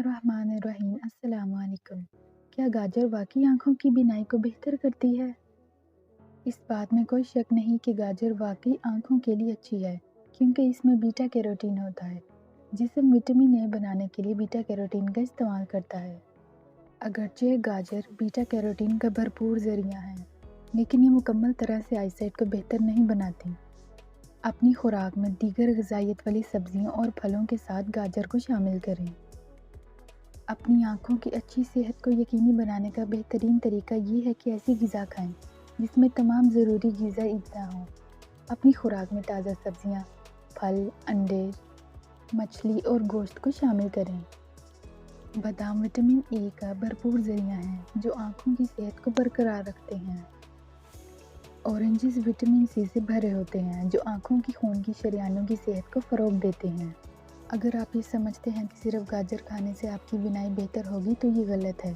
बिस्मिल्लाहिर्रहमानिर्रहीम। अस्सलाम वालेकुम। क्या गाजर वाकई आँखों की बीनाई को बेहतर करती है? इस बात में कोई शक नहीं कि गाजर वाकई आँखों के लिए अच्छी है, क्योंकि इसमें बीटा कैरोटीन होता है। जिस्म विटामिन ए बनाने के लिए बीटा कैरोटीन का इस्तेमाल करता है। अगरचे गाजर बीटा कैरोटीन का भरपूर ज़रिया है, लेकिन ये मुकम्मल तरह से आईसाइट को बेहतर नहीं बनाती। अपनी खुराक में दीगर ग़िज़ाइयत वाली सब्जियों और फलों के साथ गाजर को शामिल करें। अपनी आँखों की अच्छी सेहत को यकीनी बनाने का बेहतरीन तरीका ये है कि ऐसी ग़िज़ा खाएं जिसमें तमाम ज़रूरी ग़िज़ाई अज्जा हों। अपनी खुराक में ताज़ा सब्जियाँ, फल, अंडे, मछली और गोश्त को शामिल करें। बादाम विटामिन ए का भरपूर ज़रिया है, जो आँखों की सेहत को बरकरार रखते हैं। ऑरेंजेस विटामिन सी से भरे होते हैं, जो आँखों की खून की शरीयानों की सेहत को फ़रोग़ देते हैं। अगर आप ये समझते हैं कि सिर्फ गाजर खाने से आपकी बीनाई बेहतर होगी, तो ये गलत है।